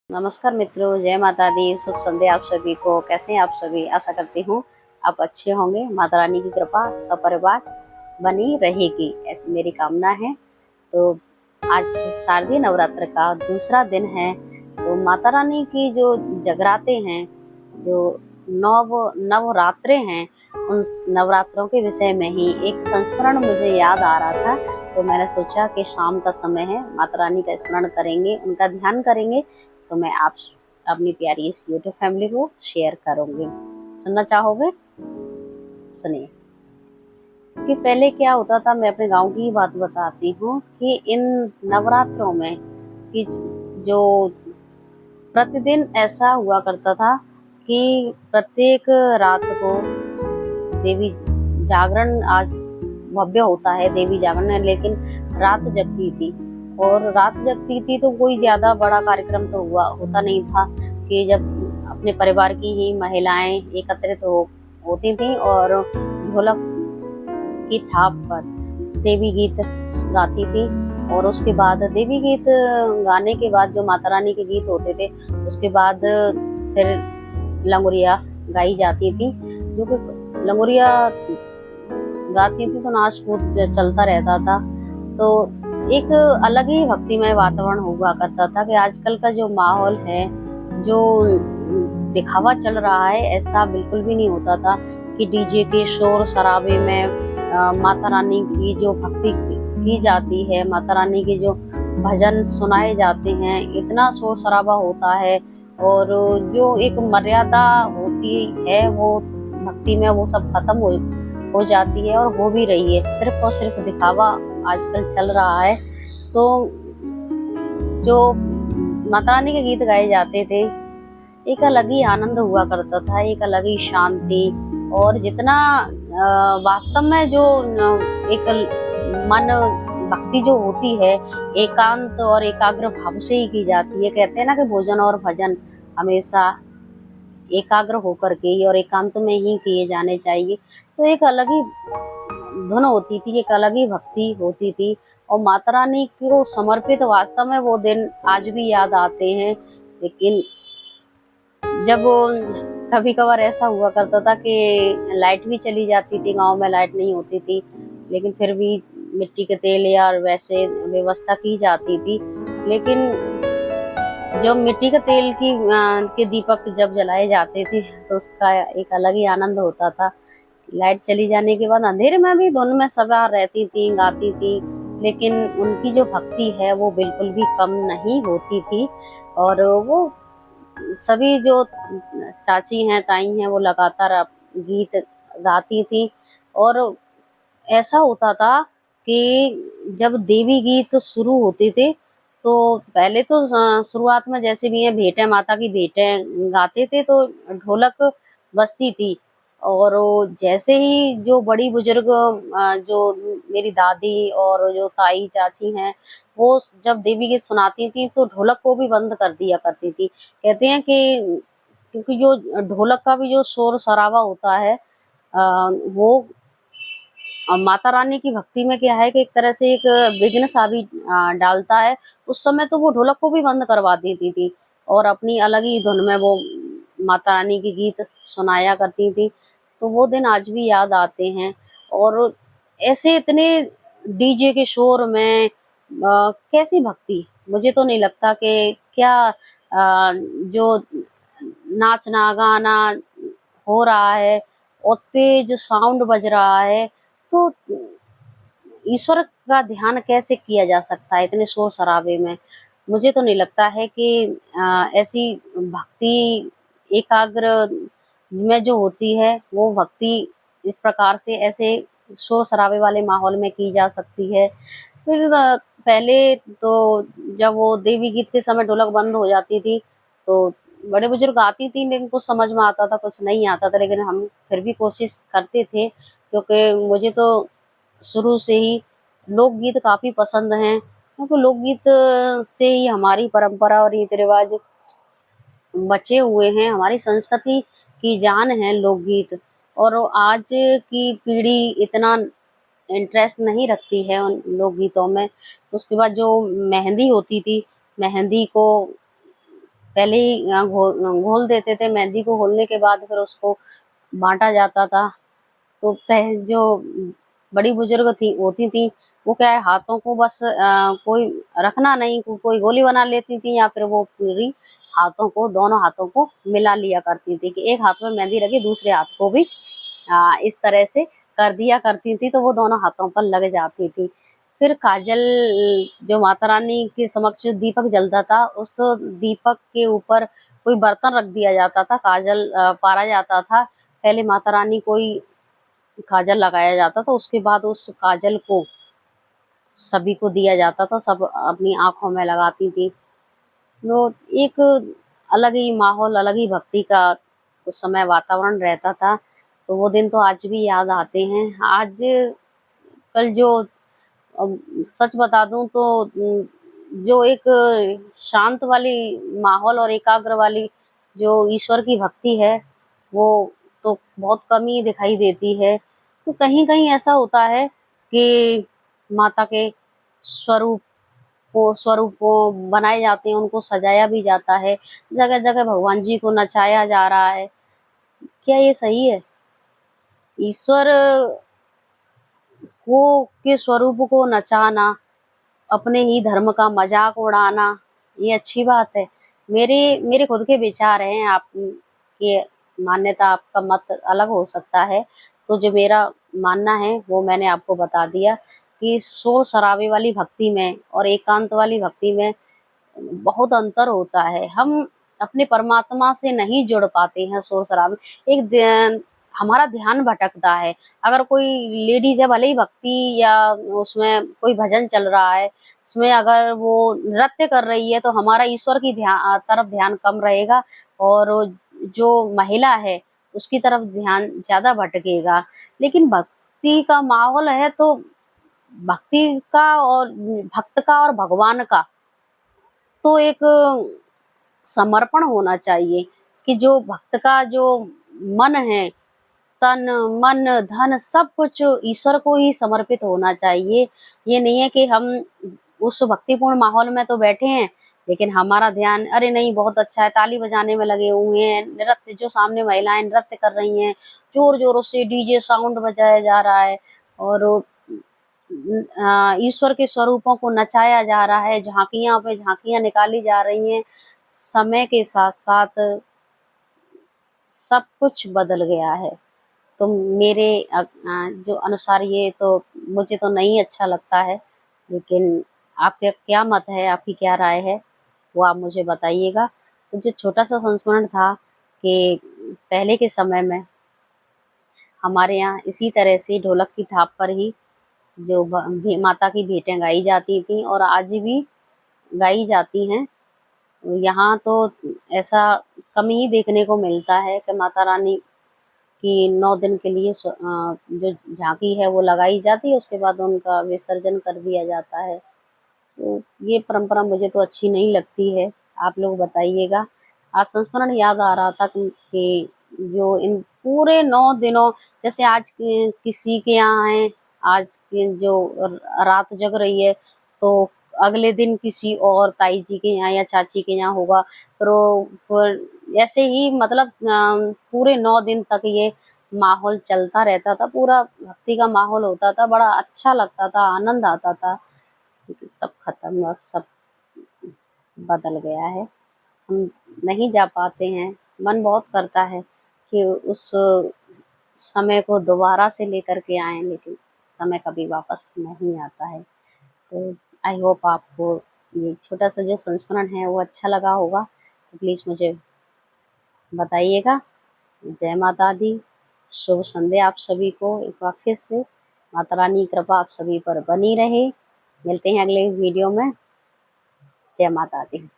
नमस्कार मित्रों, जय माता दी। शुभ संध्या आप सभी को। कैसे हैं आप सभी? आशा करती हूँ आप अच्छे होंगे। माता रानी की कृपा सपरिवार बनी रहेगी, ऐसी मेरी कामना है। तो आज शारदीय नवरात्र का दूसरा दिन है। तो माता रानी की जो जगराते हैं, जो नवरात्रे हैं, उन नवरात्रों के विषय में ही एक संस्मरण मुझे याद आ रहा था। तो मैंने सोचा कि शाम का समय है, माता रानी का स्मरण करेंगे, उनका ध्यान करेंगे। तो मैं आप अपनी प्यारी इस यूट्यूब फैमिली को शेयर करूंगी। सुनना चाहोगे? सुनिए कि पहले क्या होता था। मैं अपने गांव की ही बात बताती हूँ कि इन नवरात्रों में कि जो प्रतिदिन ऐसा हुआ करता था कि प्रत्येक रात को देवी जागरण, आज भव्य होता है देवी जागरण है, लेकिन रात जगती थी। और रात जगती थी तो कोई ज्यादा बड़ा कार्यक्रम तो होता नहीं था कि जब अपने परिवार की ही महिलाएं एकत्रित होती थी और ढोलक की थाप पर देवी गीत गाती थी। और उसके बाद देवी गीत गाने के बाद जो माता रानी के गीत होते थे, उसके बाद फिर लंगुरिया गाई जाती थी। जो कि लंगुरिया गाती थी तो नाच कूद चलता रहता था। तो एक अलग ही भक्तिमय वातावरण हुआ करता था कि आजकल का जो माहौल है, जो दिखावा चल रहा है, ऐसा बिल्कुल भी नहीं होता था कि डीजे के शोर शराबे में माता रानी की जो भक्ति की जाती है, माता रानी के जो भजन सुनाए जाते हैं, इतना शोर शराबा होता है। और जो एक मर्यादा होती है वो भक्ति में, वो सब खत्म हो जाती है और हो भी रही है। सिर्फ और सिर्फ दिखावा आजकल चल रहा है। तो जो माता रानी के गीत गाए जाते थे, एक अलग ही आनंद हुआ करता था, एक अलग ही शांति। और जितना वास्तव में जो एक मन भक्ति जो होती है, एकांत और एकाग्र भाव से ही की जाती है। कहते हैं ना कि भोजन और भजन हमेशा एकाग्र होकर के ही और एकांत में ही किए जाने चाहिए। तो एक अलग ही धुन होती थी, एक अलग ही भक्ति होती थी। और माता रानी को समर्पित वास्तव में वो दिन आज भी याद आते हैं। लेकिन जब कभी कभार ऐसा हुआ करता था कि लाइट भी चली जाती थी, गांव में लाइट नहीं होती थी, लेकिन फिर भी मिट्टी के तेल या वैसे व्यवस्था की जाती थी। लेकिन जब मिट्टी के तेल के दीपक जब जलाए जाते थे तो उसका एक अलग ही आनंद होता था। लाइट चली जाने के बाद अंधेरे में भी धुन में सवार रहती थी, गाती थी, लेकिन उनकी जो भक्ति है वो बिल्कुल भी कम नहीं होती थी। और वो सभी जो चाची हैं, ताई हैं, वो लगातार गीत गाती थी। और ऐसा होता था कि जब देवी गीत शुरू होते थे तो पहले तो शुरुआत में जैसे भी है भेंटें, माता की भेंटें गाते थे तो ढोलक बजती थी। और वो जैसे ही जो बड़ी बुजुर्ग जो मेरी दादी और जो ताई चाची हैं, वो जब देवी गीत सुनाती थी तो ढोलक को भी बंद कर दिया करती थी। कहते हैं कि क्योंकि जो ढोलक का भी जो शोर शराबा होता है, वो माता रानी की भक्ति में क्या है कि एक तरह से एक विघ्न सा भी डालता है। उस समय तो वो ढोलक को भी बंद करवा देती थी और अपनी अलग ही धुन में वो माता रानी के गीत सुनाया करती थी। तो वो दिन आज भी याद आते हैं। और ऐसे इतने डीजे के शोर में कैसी भक्ति? मुझे तो नहीं लगता कि क्या जो नाचना गाना हो रहा है और तेज साउंड बज रहा है, तो ईश्वर का ध्यान कैसे किया जा सकता है इतने शोर शराबे में? मुझे तो नहीं लगता है कि ऐसी भक्ति एकाग्र में जो होती है वो भक्ति इस प्रकार से ऐसे शोर शराबे वाले माहौल में की जा सकती है। फिर पहले तो जब वो देवी गीत के समय ढोलक बंद हो जाती थी तो बड़े बुजुर्ग आती थी, लेकिन कुछ समझ में आता था, कुछ नहीं आता था, लेकिन हम फिर भी कोशिश करते थे क्योंकि मुझे तो शुरू से ही लोकगीत काफ़ी पसंद हैं। क्योंकि लोकगीत से ही हमारी परंपरा और रीति रिवाज बचे हुए हैं, हमारी संस्कृति की जान है लोकगीत। और आज की पीढ़ी इतना इंटरेस्ट नहीं रखती है उन लोकगीतों में। उसके बाद जो मेहंदी होती थी, मेहंदी को पहले ही घोल देते थे। मेहंदी को घोलने के बाद फिर उसको बाँटा जाता था। तो जो बड़ी बुजुर्ग होती थी, वो क्या है, हाथों को बस कोई रखना नहीं, कोई गोली बना लेती थी या फिर वो पूरी हाथों को, दोनों हाथों को मिला लिया करती थी कि एक हाथ में मेहंदी रखी, दूसरे हाथ को भी इस तरह से कर दिया करती थी, तो वो दोनों हाथों पर लग जाती थी। फिर काजल, जो माता रानी के समक्ष दीपक जलता था, उस दीपक के ऊपर कोई बर्तन रख दिया जाता था, काजल पारा जाता था। पहले माता रानी को ही काजल लगाया जाता था, उसके बाद उस काजल को सभी को दिया जाता था, सब अपनी आँखों में लगाती थी। तो एक अलग ही माहौल, अलग ही भक्ति का उस समय वातावरण रहता था। तो वो दिन तो आज भी याद आते हैं। आज कल जो सच बता दूं तो जो एक शांत वाली माहौल और एकाग्र वाली जो ईश्वर की भक्ति है, वो तो बहुत कम ही दिखाई देती है। तो कहीं-कहीं ऐसा होता है कि माता के स्वरूप स्वरूप को बनाए जाते हैं, उनको सजाया भी जाता है। जगह-जगह भगवान जी को नचाया जा रहा है। क्या ये सही है? ईश्वर को के स्वरूप को नचाना, अपने ही धर्म का मज़ाक उड़ाना, ये अच्छी बात है? मेरे मेरे खुद के विचार हैं, आप की मान्यता, आपका मत अलग हो सकता है। तो जो मेरा मानना है वो मैंने आपको बता दिया कि शोर-शराबे वाली भक्ति में और एकांत वाली भक्ति में बहुत अंतर होता है। हम अपने परमात्मा से नहीं जुड़ पाते हैं शोर-शराबे, एक हमारा ध्यान भटकता है। अगर कोई लेडीज़ है, भले ही भक्ति या उसमें कोई भजन चल रहा है, उसमें अगर वो नृत्य कर रही है, तो हमारा ईश्वर की तरफ ध्यान कम रहेगा और जो महिला है, उसकी तरफ ध्यान ज़्यादा भटकेगा। लेकिन भक्ति का माहौल है, तो भक्ति का और भक्त का और भगवान का तो एक समर्पण होना चाहिए कि जो भक्त का जो मन है, तन, मन, धन सब कुछ ईश्वर को ही समर्पित होना चाहिए। ये नहीं है कि हम उस भक्तिपूर्ण माहौल में तो बैठे हैं, लेकिन हमारा ध्यान अरे नहीं बहुत अच्छा है, ताली बजाने में लगे हुए हैं, नृत्य जो सामने महिलाएँ नृत्य कर रही हैं, ज़ोर-ज़ोरों से डीजे साउंड बजाया जा रहा है और ईश्वर के स्वरूपों को नचाया जा रहा है, झाँकियाँ पे झाँकियाँ निकाली जा रही हैं। समय के साथ-साथ सब कुछ बदल गया है। तो मेरे जो अनुसार ये तो मुझे तो नहीं अच्छा लगता है, लेकिन आपका क्या मत है, आपकी क्या राय है, वो आप मुझे बताइएगा। तो जो छोटा-सा संस्मरण था कि पहले के समय में हमारे यहाँ इसी तरह से ढोलक की थाप पर ही जो माता की भेंटें गाई जाती थीं और आज भी गाई जाती हैं। यहाँ तो ऐसा कम ही देखने को मिलता है कि माता रानी की 9 दिन के लिए जो झांकी है वो लगाई जाती है, उसके बाद उनका विसर्जन कर दिया जाता है। तो ये परंपरा मुझे तो अच्छी नहीं लगती है, आप लोग बताइएगा। आज संस्मरण याद आ रहा था कि जो इन पूरे 9 दिनों, जैसे आज किसी के यहाँ है, आज की जो रात जग रही है, तो अगले दिन किसी और ताई जी के यहाँ या चाची के यहाँ होगा। फिर ऐसे ही मतलब पूरे 9 दिन तक ये माहौल चलता रहता था, पूरा भक्ति का माहौल होता था, बड़ा अच्छा लगता था, आनंद आता था। लेकिन सब खत्म, अब सब बदल गया है। हम नहीं जा पाते हैं, मन बहुत करता है कि उस समय को दोबारा से लेकर के आएँ, लेकिन समय कभी वापस नहीं आता है। तो आई होप आपको ये छोटा-सा जो संस्मरण है वो अच्छा लगा होगा, तो प्लीज़ मुझे बताइएगा। जय माता दी, शुभ संध्या आप सभी को एक बार फिर से। माता रानी की कृपा आप सभी पर बनी रहे। मिलते हैं अगले वीडियो में। जय माता दी।